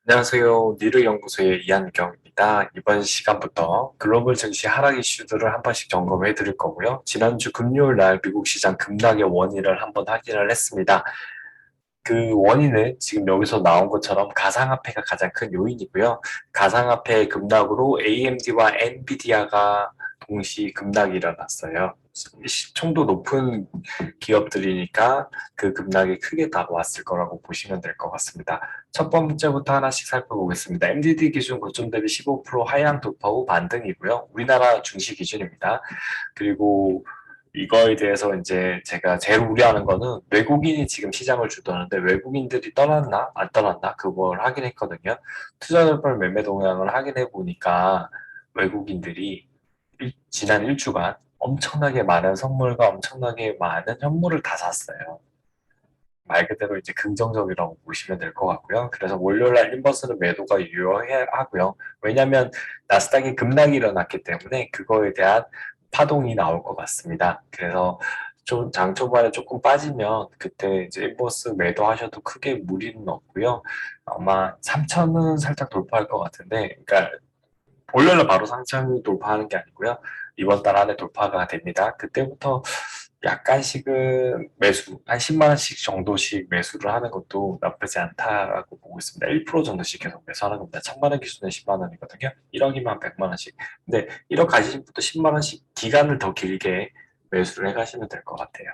안녕하세요. 니르 연구소의 이한경입니다. 이번 시간부터 글로벌 증시 하락 이슈들을 한 번씩 점검해 드릴 거고요. 지난주 금요일 날 미국 시장 급락의 원인을 한번 확인을 했습니다. 그 원인은 지금 여기서 나온 것처럼 가상화폐가 가장 큰 요인이고요. 가상화폐 급락으로 AMD와 엔비디아가 동시 급락이 일어났어요. 시총도 높은 기업들이니까 그 급락이 크게 다가왔을 거라고 보시면 될 것 같습니다. 첫 번째부터 하나씩 살펴보겠습니다. MDD 기준 고점 대비 15% 하향 돌파 후 반등이고요. 우리나라 증시 기준입니다. 그리고 이거에 대해서 이제 제가 제일 우려하는 거는 외국인이 지금 시장을 주도하는데 외국인들이 떠났나 안 떠났나 그걸 확인했거든요. 투자자별 매매 동향을 확인해 보니까 외국인들이 지난 일주간 엄청나게 많은 선물과 엄청나게 많은 현물을 다 샀어요. 말 그대로 이제 긍정적이라고 보시면 될 것 같고요. 그래서 월요일날 인버스는 매도가 유효하고요. 왜냐하면 나스닥이 급락이 일어났기 때문에 그거에 대한 파동이 나올 것 같습니다. 그래서 좀 장 초반에 조금 빠지면 그때 이제 인버스 매도하셔도 크게 무리는 없고요. 아마 3천은 살짝 돌파할 것 같은데, 그러니까 월요일날 바로 3천 돌파하는 게 아니고요. 이번 달 안에 돌파가 됩니다. 그때부터 약간씩은 매수, 한 10만 원씩 정도씩 매수를 하는 것도 나쁘지 않다라고 보고 있습니다. 1% 정도씩 계속 매수하는 겁니다. 1000만 원 기준에 10만 원이거든요. 1억이면 100만 원씩. 근데 1억 가지신 분도 10만 원씩 기간을 더 길게 매수를 해가시면 될 것 같아요.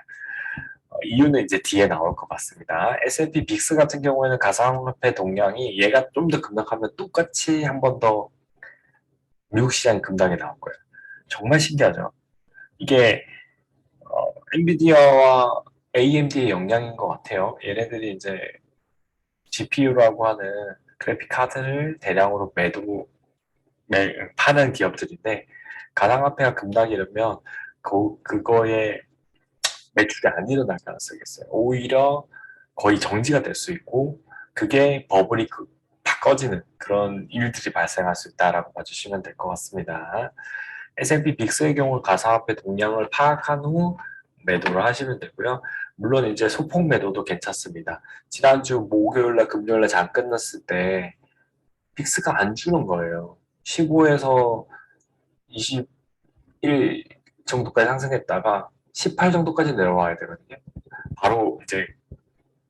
이유는 이제 뒤에 나올 것 같습니다. S&P 빅스 같은 경우에는 가상화폐 동향이 얘가 좀 더 급락하면 똑같이 한 번 더 미국 시장 급락이 나올 거예요. 정말 신기하죠. 이게 엔비디아와 AMD의 영향인 것 같아요. 얘네들이 이제 GPU라고 하는 그래픽 카드를 대량으로 파는 기업들인데 가상화폐가 급락이 이러면 그거에 매출이 안 일어날 가능성이 있어요. 오히려 거의 정지가 될 수 있고 그게 버블이 팍 꺼지는 그런 일들이 발생할 수 있다라고 봐주시면 될 것 같습니다. S&P 빅스의 경우 가상화폐 동향을 파악한 후 매도를 하시면 되고요. 물론 이제 소폭 매도도 괜찮습니다. 지난주 목요일날 금요일날 장 끝났을 때 빅스가 안 주는 거예요. 15에서 21 정도까지 상승했다가 18 정도까지 내려와야 되거든요. 바로 이제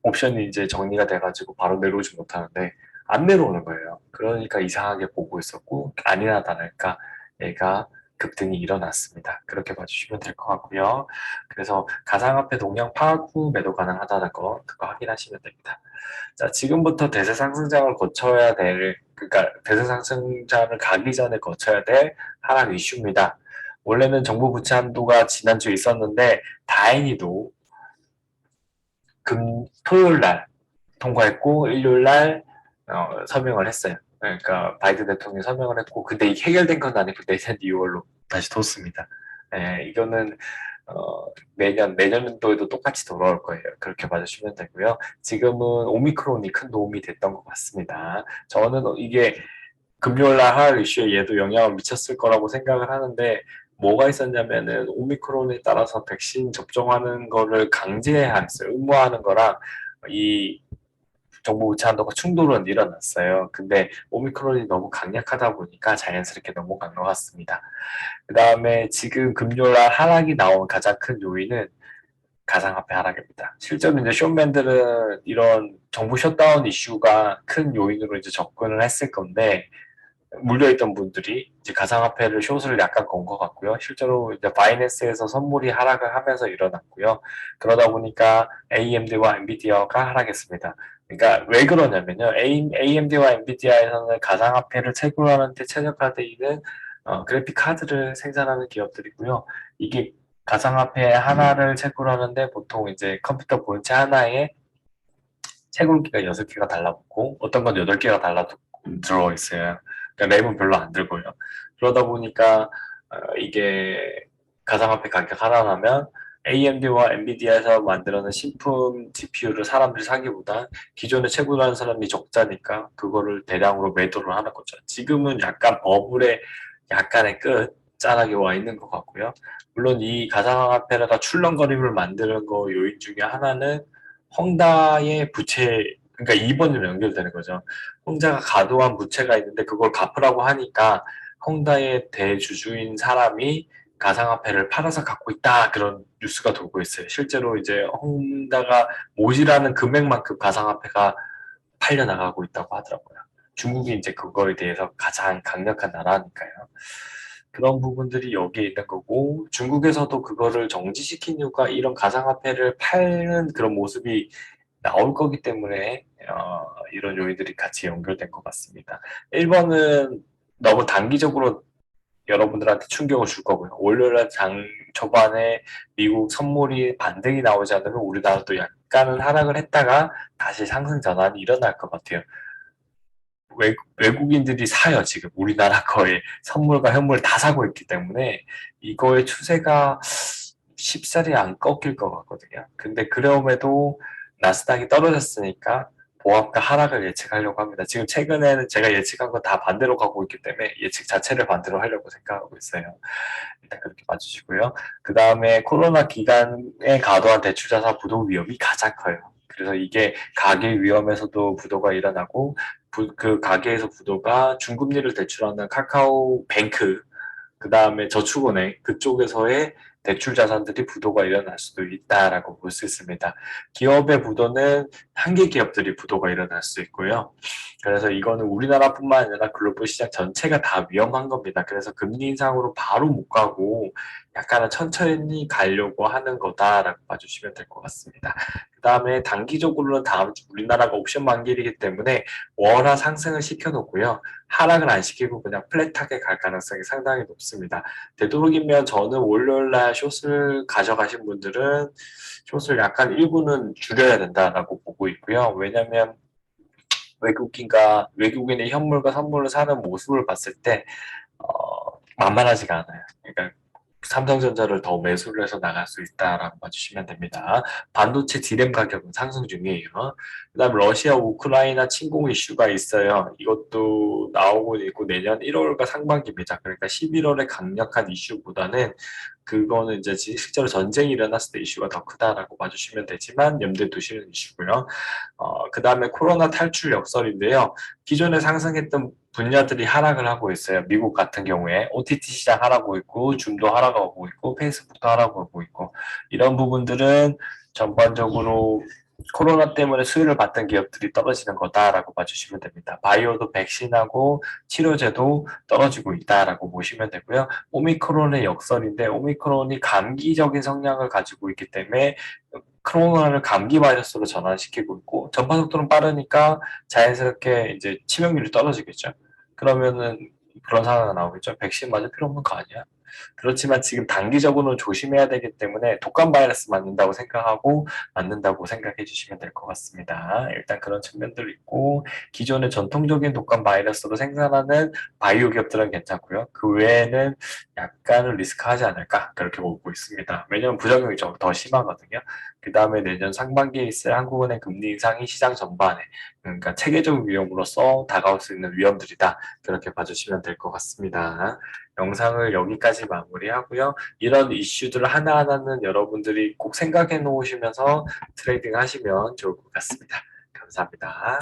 옵션이 이제 정리가 돼가지고 바로 내려오지 못하는데 안 내려오는 거예요. 그러니까 이상하게 보고 있었고 아니나 다를까 얘가 급등이 일어났습니다. 그렇게 봐주시면 될 것 같고요. 그래서 가상화폐 동향 파악 후 매도 가능하다는 거 그거 확인하시면 됩니다. 자, 지금부터 대세 상승장을 거쳐야 될, 그러니까 대세 상승장을 가기 전에 거쳐야 될 하락 이슈입니다. 원래는 정부 부채 한도가 지난주에 있었는데 다행히도 토요일 날 통과했고 일요일 날 서명을 했어요. 그러니까 바이든 대통령이 서명을 했고 근데 이게 해결된 건 아니고 내년 2월로 다시 뒀습니다. 이거는 내년도에도 똑같이 돌아올 거예요. 그렇게 봐주시면 되고요. 지금은 오미크론이 큰 도움이 됐던 것 같습니다. 저는 이게 금요일날 할 이슈에 얘도 영향을 미쳤을 거라고 생각을 하는데 뭐가 있었냐면은 오미크론에 따라서 백신 접종하는 거를 강제해야 했어요. 의무화하는 거랑 이 정부 제한도가 충돌은 일어났어요. 근데 오미크론이 너무 강력하다 보니까 자연스럽게 넘어간 것 같습니다. 그 다음에 지금 금요일날 하락이 나온 가장 큰 요인은 가상화폐 하락입니다. 실제로 이제 쇼맨들은 이런 정부 셧다운 이슈가 큰 요인으로 이제 접근을 했을 건데 물려있던 분들이 이제 가상화폐를 숏을 약간 건 것 같고요. 실제로 이제 바이낸스에서 선물이 하락을 하면서 일어났고요. 그러다 보니까 AMD와 엔비디아가 하락했습니다. 그러니까 왜 그러냐면요. AMD와 엔비디아에서는 가상화폐를 채굴하는 데 최적화되어 있는 그래픽 카드를 생산하는 기업들이고요. 이게 가상화폐 하나를 채굴하는데 보통 이제 컴퓨터 본체 하나에 채굴기가 6개가 달라붙고 어떤 건 8개가 들어있어요. 그러니까 램은 별로 안 들고요. 그러다 보니까 이게 가상화폐 가격 하락하면 AMD와 엔비디아에서 만들어낸 신품 GPU를 사람들이 사기보다 기존에 채굴하는 사람이 적자니까 그거를 대량으로 매도를 하는 거죠. 지금은 약간 버블의 약간의 끝자락에 와 있는 것 같고요. 물론 이 가상화폐가 출렁거림을 만드는 거 요인 중에 하나는 헝다의 부채 그러니까 2번으로 연결되는 거죠. 홍자가 과도한 부채가 있는데 그걸 갚으라고 하니까 홍다의 대주주인 사람이 가상화폐를 팔아서 갖고 있다 그런 뉴스가 돌고 있어요. 실제로 이제 홍다가 모자라는 금액만큼 가상화폐가 팔려 나가고 있다고 하더라고요. 중국이 이제 그거에 대해서 가장 강력한 나라니까요. 그런 부분들이 여기에 있는 거고 중국에서도 그거를 정지시킨 이유가 이런 가상화폐를 파는 그런 모습이 나올 거기 때문에 이런 요인들이 같이 연결된 것 같습니다. 1번은 너무 단기적으로 여러분들한테 충격을 줄 거고요. 월요일 장 초반에 미국 선물이 반등이 나오지 않으면 우리나라도 약간은 하락을 했다가 다시 상승 전환이 일어날 것 같아요. 외국인들이 사요, 지금. 우리나라 거의 선물과 현물 다 사고 있기 때문에 이거의 추세가 쉽사리 안 꺾일 것 같거든요. 근데 그럼에도 나스닥이 떨어졌으니까 보합과 하락을 예측하려고 합니다. 지금 최근에는 제가 예측한 거 다 반대로 가고 있기 때문에 예측 자체를 반대로 하려고 생각하고 있어요. 일단 그렇게 봐주시고요. 그 다음에 코로나 기간에 과도한 대출자산 부도 위험이 가장 커요. 그래서 이게 가계 위험에서도 부도가 일어나고 그 가계에서 부도가 중금리를 대출하는 카카오뱅크 그 다음에 저축은행 그쪽에서의 대출 자산들이 부도가 일어날 수도 있다라고 볼 수 있습니다. 기업의 부도는 한계 기업들이 부도가 일어날 수 있고요. 그래서 이거는 우리나라뿐만 아니라 글로벌 시장 전체가 다 위험한 겁니다. 그래서 금리 인상으로 바로 못 가고 약간은 천천히 가려고 하는 거다라고 봐주시면 될 것 같습니다. 그 다음에 단기적으로는 다음 주 우리나라가 옵션 만기이기 때문에 원화 상승을 시켜놓고요. 하락을 안 시키고 그냥 플랫하게 갈 가능성이 상당히 높습니다. 되도록이면 저는 월요일날 숏을 가져가신 분들은 숏을 약간 일부는 줄여야 된다라고 보고 있고요. 왜냐하면 외국인의 현물과 선물을 사는 모습을 봤을 때 만만하지가 않아요. 그러니까 삼성전자를 더 매수를 해서 나갈 수 있다라고 봐주시면 됩니다. 반도체 디램 가격은 상승 중이에요. 그다음 러시아 우크라이나 침공 이슈가 있어요. 이것도 나오고 있고 내년 1월과 상반기입니다. 그러니까 11월에 강력한 이슈보다는 그거는 이제 실제로 전쟁이 일어났을 때 이슈가 더 크다라고 봐주시면 되지만 염두에 두시는 이슈고요. 그 다음에 코로나 탈출 역설인데요. 기존에 상승했던 분야들이 하락을 하고 있어요. 미국 같은 경우에 OTT 시장 하락하고 있고, 줌도 하락하고 있고, 페이스북도 하락하고 있고, 이런 부분들은 전반적으로 코로나 때문에 수혜를 받던 기업들이 떨어지는 거다라고 봐주시면 됩니다. 바이오도 백신하고 치료제도 떨어지고 있다라고 보시면 되고요. 오미크론의 역설인데 오미크론이 감기적인 성향을 가지고 있기 때문에 코로나를 감기 바이러스로 전환시키고 있고 전파 속도는 빠르니까 자연스럽게 이제 치명률이 떨어지겠죠. 그러면은 그런 상황이 나오겠죠. 백신 맞을 필요 없는 거 아니야? 그렇지만 지금 단기적으로는 조심해야 되기 때문에 독감 바이러스 맞는다고 생각해 주시면 될 것 같습니다. 일단 그런 측면들 있고 기존의 전통적인 독감 바이러스로 생산하는 바이오 기업들은 괜찮고요. 그 외에는 약간은 리스크하지 않을까 그렇게 보고 있습니다. 왜냐하면 부작용이 좀 더 심하거든요. 그 다음에 내년 상반기에 있을 한국은행 금리 인상이 시장 전반에 그러니까 체계적 위험으로서 다가올 수 있는 위험들이다. 그렇게 봐주시면 될 것 같습니다. 영상을 여기까지 마무리하고요. 이런 이슈들을 하나하나는 여러분들이 꼭 생각해 놓으시면서 트레이딩 하시면 좋을 것 같습니다. 감사합니다.